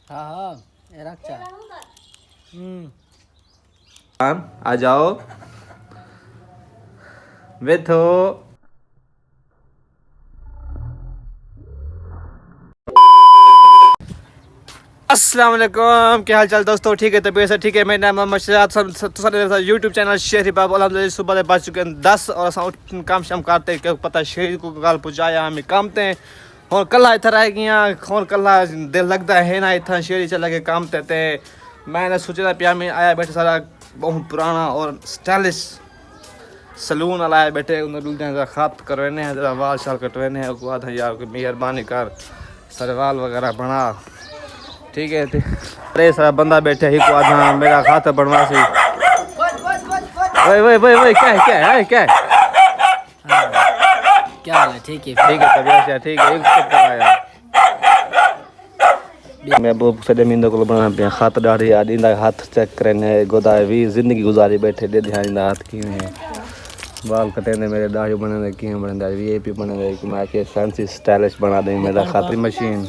हाँ हाँ ये रख चा। आ जाओ बैठो। अस्सलाम वालेकुम, क्या हाल चाल दोस्तों? ठीक है, तबीयत से ठीक है। मेरा नाम मोहम्मद शहजाद, यूट्यूब चैनल शहरी बाबू। अलहमदुलिल्लाह सुबह बज चुके हैं 10 और अस उठ काम शाम करते क्यों पता शहरी को गल पुजाया हमें कामते हैं और कला इतना रह गया और कला दिल लगता है ना इतना शहरी चला के कामते थे। मैंने सोचा पिया में आया बैठे सारा बहुत पुराना और स्टाइलिश सलून वाला आया बैठे उन्हें खात करवाने हैं, जरा वाल शाल कटवाने हैं। उसके बाद यार मेहरबानी कर सरवाल वगैरह बना, ठीक है। अरे सारा बंदा बैठे ही को आधा मेरा खाता बनवा सी। वही क्या है क्या है? क्या हाल है? ठीक है तबीयत से ठीक है। एक चेक कराया मैं वो सदे मिंदो को बना पे खात दाढ़ी आदि हाथ चेक करने गोदा भी जिंदगी गुजारी बैठे दे ध्यान हाथ की है बाल कटे ने मेरे दाढ़ी बने की बने वीआईपी बने कि मैं के फैंसी स्टाइलिश बना दे मेरा खातिर मशीन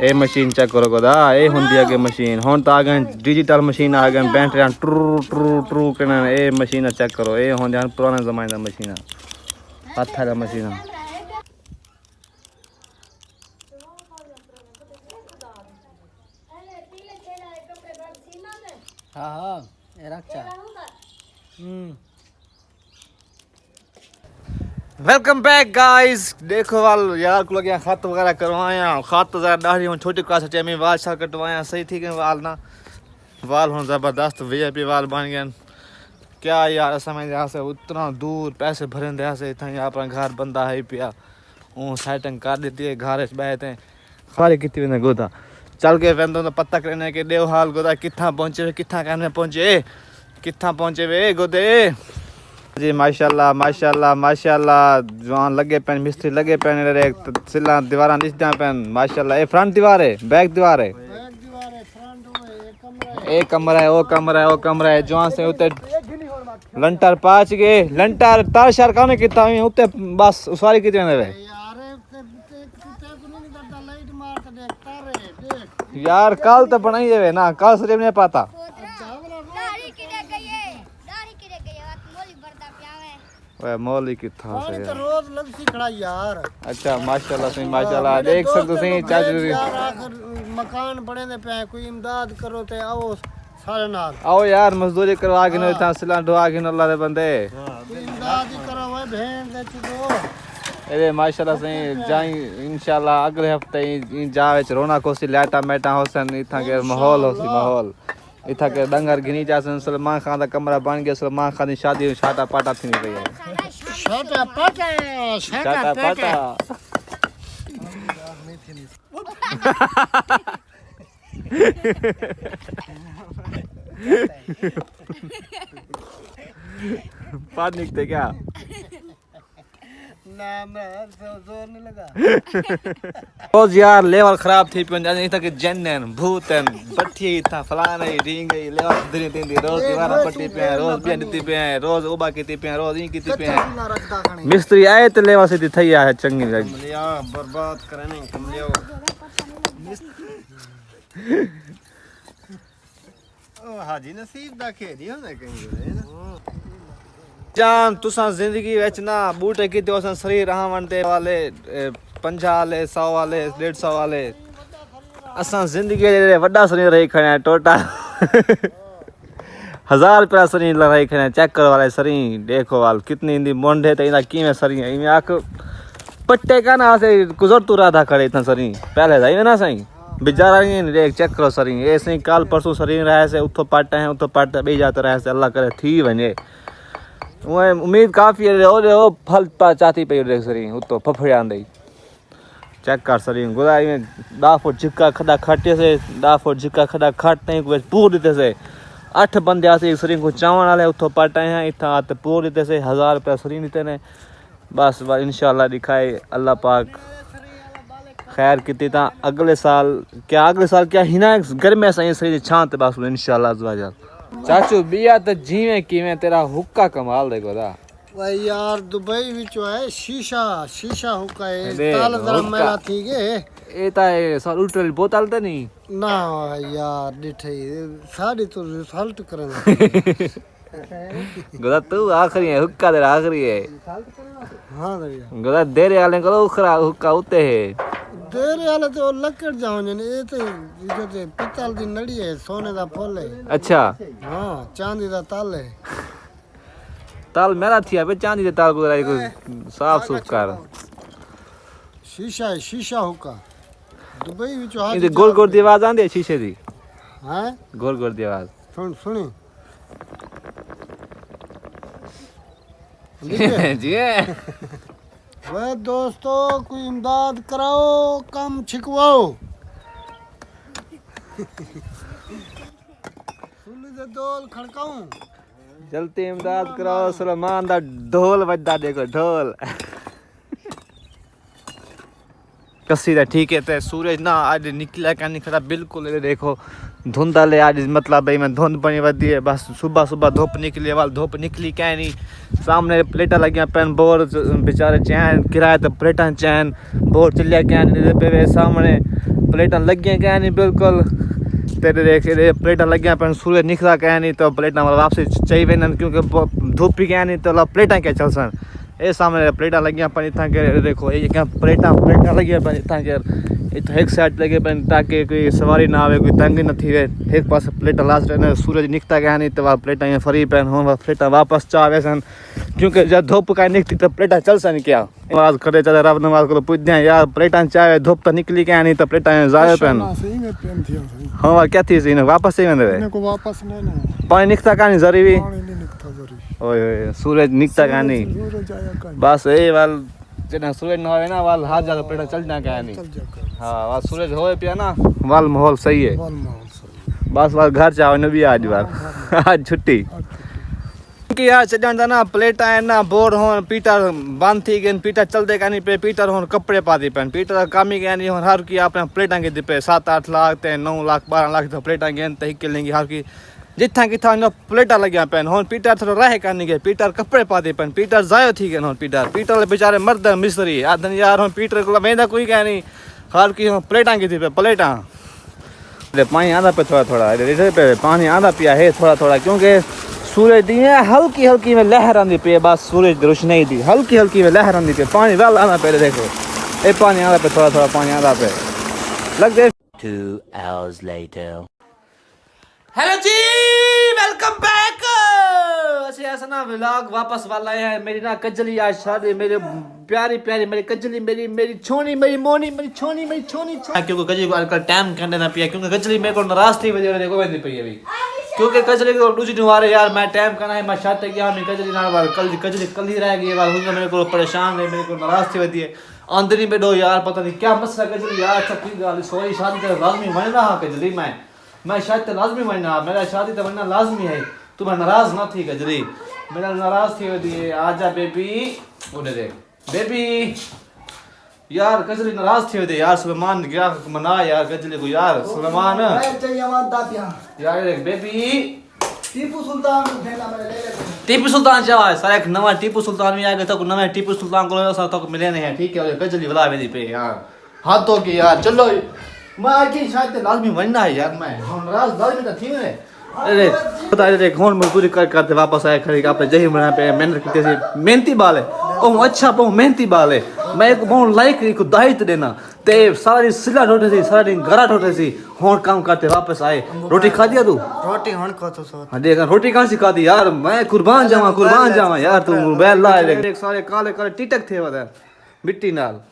ए मशीन चेक करो गोदा ए हुंदी है के मशीन हुन तो आ गए डिजिटल मशीन आ गए बैटरी ट्रू ट्रू ट्रू कने ए मशीन चेक करो ए हुंदी पुराने जमाने दा मशीन हाथ दा मशीन। हाँ हाँ ये रख चा। Welcome back guys. देखो वाल यार को लगे खत वगैरह करवाया खत तो ज़रा दाढ़ी हूँ छोटी क्लास में वाल शाल कटवाया सही ठीक है। वाल ना वाल हूँ ज़बरदस्त वीआईपी वाल बन गए क्या यार। समय यहाँ से उतना दूर पैसे भरे यहाँ से इतना यहाँ पर घर बंदा है पिया वो सेटिंग कर देती है घर बैठे हैं खाली कितनी ने गोदा चल के वेंदो तो पता करने के देव हाल गोदा कितना पहुँचे कितना कहने पहुँचे कितना पहुँचे वे गोदे जी। माशाल्लाह माशाल्लाह माशाल्लाह जवान लगे पेन मिस्त्री लगे पेन सिला दीवार दिखता पेन माशाल्लाह। ये फ्रंट दीवार है बैक दीवार है एक कमरा है वो कमरा है वो कमरा है जवान से उते लंटर पाँच गए लंटर तार शार कौन कितना उते बस उसारी कितने देवे यार कल तो बनाई देवे ना कल से नहीं पाता मौली कितना से तो रोज लग सी खड़ा यार। अच्छा माशाल्लाह सही माशाल्लाह देख सकते सही चाचू यार आखिर मकान बने दे पे कोई इमदाद करो ते आओ सारे नाल आओ यार मजदूरी करवा के इतना सिला ढवा के अल्लाह दे बंदे इमदाद ही करो भाई भेड़ दे चुको। अरे माशाल्लाह सही जाई इंशाल्लाह अगले हफ्ते जावे रोना कोसी लाटा मेटा होसन इथा के माहौल होसी माहौल इथा के डंगर गिनी जासन सलमान खान का कमरा बन गया सलमान खान की शादी छाटा पाटा थी रही है छाटा पाटा पाट निकते क्या ना मैं जोर नहीं लगा। रोज यार लेवल खराब थी नहीं था कि जन्नन भूतन पट्टी था फलाना ही रींग गई लेवल दिन दिन रोज दीवारा पट्टी पे रोज पिया नीति पे रोज उबा की पे रोज ई की पे मिस्त्री आए तो लेवा से थई है चंगी लगी यार बर्बाद करने कमलियो ओ हाजी नसीब दा खेदी होंदा कहीं जान तुसा जिंदगी विच ना बूटे कीते ओसन शरीर रहवन दे वाले 50 वाले 100 वाले 150 वाले असा जिंदगी दे वड्डा शरीर रही खणे टोटा 1000 रुपया शरीर रही खणे चेक कर वाले शरीर देखो वाल कितनी इंदी मोंढे ते इंदा की में शरीर इमे आख पट्टे का ना से गुजर तू रहा था खड़े इतना शरीर पहले जाई ना सही बेचारा नहीं देख चेक करो शरीर ऐसे कल परसों शरीर रहे से उतो पाटे हैं उतो पाटे बे जाते रहे से अल्लाह करे थी वने वो उम्मीद काफ़ी है ओ फल चाहती पे देख सरी उतो फफड़िया दे चेक कर सरी गुदाई में 10 फुट झिक्का खड़ा खटे से 10 फुट झिक्का खड़ा खटते हैं पूर देते से 8 बंदे आसे एक सरी को चावण वाले उतो पाटे हैं इतना आते पूर देते से 1000 रुपया सरी देते ने बस इंशाल्लाह दिखाए अल्लाह पाक खैर कितनी ता अगले साल क्या हिना घर में सही सही छांत बस इंशाल्लाह अज़वाजल चाचू बिया तो जीवे किवें तेरा हुक्का कमाल देखो दा भाई यार दुबई विचो है शीशा हुक्का है ताल जरा मेला थी गे ये तो सर उल्टी बोतल तो नहीं ना यार डिठे साड़ी तो रिजल्ट करें गदा तू आखिरी है हुक्का दे आखिरी है हाँ दरिया गदा देरे वाले को उखरा हुक्का उते है देरे वाले तो लकड़ जाओ जने ये तो जो ते पित्तल दी नड़ी है सोने दा फुल है अच्छा हाँ चांदी दा ताल है ताल मेरा थी अबे चांदी दे ताल को साफ सुफ कर शीशा है शीशा हुक्का दुबई विच हाथ ये गोल गोल दी आवाज आंदी है शीशे दी हैं गोल गोल दी आवाज सुनी जी है वे दोस्तों कोई इमदाद कराओ कम छिकवाओ सुनी दे डोल खड़काऊं जल्दी इमदाद कराओ सलमान दा ढोल बजदा देखो ढोल कसी दा ठीक है ते सूरज ना आज निकला क्या नहीं खड़ा बिल्कुल ये देखो धुंधल है आज मतलब भाई मैं धुंध बनी वधी है बस सुबह सुबह धूप निकली वाल धूप निकली क्या नहीं सामने प्लेटा लगिया पेन बोर बेचारे चैन किराए तो प्लेटा चैन बोर चलिया क्या नहीं पे सामने प्लेटा लगिया क्या नहीं बिल्कुल तेरे देख प्लेटा लगिया पेन सूरज निकला क्या नहीं तो प्लेटा वापसी चाहिए ना क्योंकि धूप भी क्या नहीं तो प्लेटा क्या चल सन ये सामने प्लेटा लगिया पानी था के देखो ये क्या प्लेटा लगिया पानी था के तो एक साइड लगे पानी ताकि कोई सवारी ना आवे कोई तंग न थी एक पास प्लेटा लास्ट रहने सूरज निकता गया नहीं तो वह प्लेटा यहाँ फ्री पैन हो प्लेटा वापस चावे सन क्योंकि जब धूप का निकती तो प्लेटा चल सन क्या आवाज करे चल रब नवाज को पूछ दिया यार प्लेटा चाहे धूप तो निकली क्या नहीं तो प्लेटा जाए पैन हाँ क्या थी सी वापस ही में वापस नहीं पानी निकता का नहीं जरी भी ओए सूरज निकता का नहीं बस ये वाल जना सूरज ना होवे ना वाल हाथ ज्यादा प्लेटा चल जा क्या नहीं हाँ वाल सूरज होवे पिया ना वाल माहौल सही है बस वाल घर जाओ न भी आज बार आज छुट्टी कि यार चढ़न दा ना प्लेटा है ना बोर हो पीटर बंद थी गन पीटर चल दे का नहीं पे पीटर हो कपड़े पा दी पेन पीटर काम ही क्या नहीं हो हर की आपने प्लेटा के दे 7-8 लाख ते 9 लाख 12 लाख तो प्लेटा गेन तही के लेंगे हर की जितना कि था प्लेटा लगे पेन हो पीटर थोड़ा रहे करने के पीटर कपड़े पा दे पेन पीटर जायो थी गन हो पीटर बेचारे मर्द मिस्त्री आदन यार हो पीटर को वेंदा कोई क्या नहीं हर की हो प्लेटा की थी पे प्लेटा पानी आधा पे थोड़ा इधर पे पानी आधा पिया है थोड़ा क्योंकि सूरज दी है हल्की हल्की में लहर आंदी पे बस सूरज रोशनी दी हल्की हल्की में लहर आंदी पे पानी वेल आधा पे देखो ये पानी आधा पे थोड़ा पानी आधा पे लग दे 2 hours later हेलो जी वेलकम बैक ऐसे ऐसा ना व्लॉग वापस वाला है मेरी ना कजली आज शादी मेरे प्यारी प्यारी मेरी कजली मेरी छोनी मेरी मोनी मेरी छोनी क्योंकि कजली को आजकल टाइम करने ना पिया क्योंकि कजली मेरे को नाराज थी वजह देखो बंदी पई अभी क्योंकि कजली को दूसरी निवारे यार मैं टाइम करना है मैं शादी गया मैं कजली ना वाल कजली कल ही रह गई वाल हुन मेरे को परेशान है मेरे को नाराज थी वधी है अंदर ही बैठो यार पता नहीं क्या मसला कजली यार छपी गाल सॉरी शादी का लाजमी बनना हां कजली मैं शायद तो लाजमी बनना मेरा शादी तो बनना लाजमी है तुम नाराज ना थी कजली मेरा नाराज थी वधी आजा बेबी उधर देख बेबी यार कजली नाराज थी वधी यार सुलेमान गया मना यार कजली को यार सुलेमान यार देख बेबी टीपू सुल्तान चावा सारा एक नवा टीपू सुल्तान भी आ गया तो नवा टीपू सुल्तान को सा तो मिले नहीं है ठीक है कजली वाला वेदी पे यार हाथों की यार चलो मैं आके शायद लाजमी बनना है यार मैं नाराज लाजमी तो थी मैं अरे पता है देख होन मजदूरी करते वापस आए खरीद आपने जही बना पे मेहनत करते से मेहनती बाल है ओ अच्छा बहु मेहनती बाल है मैं एक बहु लाइक को दायित्व देना ते सारी सिला रोटे सी सारा दिन गरा रोटे सी होन काम करते वापस आए रोटी खा दिया तू रोटी हण को तो सो हां देख रोटी कहां सिखा दी यार मैं कुर्बान जावा यार तू बैल ला देख सारे काले काले टिटक थे वदा मिट्टी नाल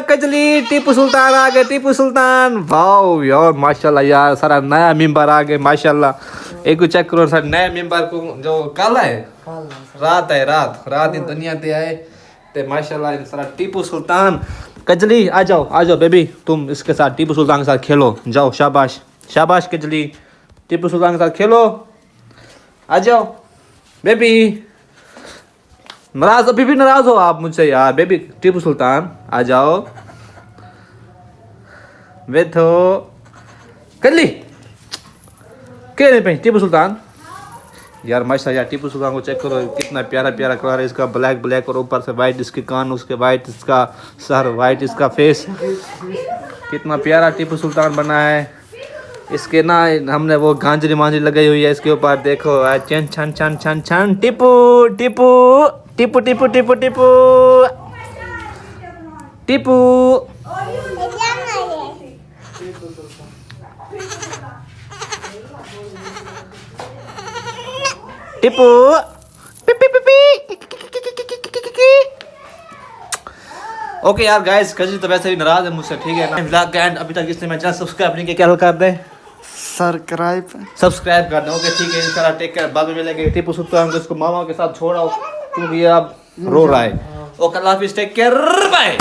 कजली टीपू सुल्तान आ गए टीपू सुल्तान वाओ यार माशाल्लाह यार सारा नया मेंबर आ गए माशाल्लाह एक चेक करो सारा नया मेंबर को जो काला है रात ही दुनिया ते आए ते माशाल्लाह सारा टीपू सुल्तान कजली आ जाओ बेबी तुम इसके साथ टीपू सुल्तान के साथ खेलो जाओ शाबाश कजली टीपू सुल्तान के साथ खेलो आ जाओ बेबी नाराज अभी भी नाराज हो आप मुझसे यार बेबी टीपू सुल्तान आ जाओ बैठो कर ली क्या नहीं पे टीपू सुल्तान यार माशाल्लाह यार टीपू सुल्तान को चेक करो कितना प्यारा प्यारा कलर है इसका, ब्लैक ब्लैक और ऊपर से वाइट इसके कान, उसके वाइट इसका सर, वाइट इसका फेस, कितना प्यारा टीपू सुल्तान बना है। इसके ना हमने वो गांजरी मांजरी लगाई हुई है इसके ऊपर, देखो चन छन छन छन छन टीपू टीपू टीपू टीपू टीपू टीपू टीपू। टीपू पिपी पिपी। ओके यार गाइस, कजी तो वैसे भी नाराज है मुझसे, ठीक है ना। व्लॉग का एंड अभी तक इसने मेरा चैनल सब्सक्राइब नहीं किया, क्या कर दें, सब्सक्राइब कर दें। ओके ठीक है, इंशाल्लाह टेक केयर, बाद में मिलेंगे। टीपू सुल्तान को इसको मामा के साथ छोड़ाओ क्योंकि ये अब रो रहा है। ओके अल्लाह हाफिज़, टेक केयर, बाय।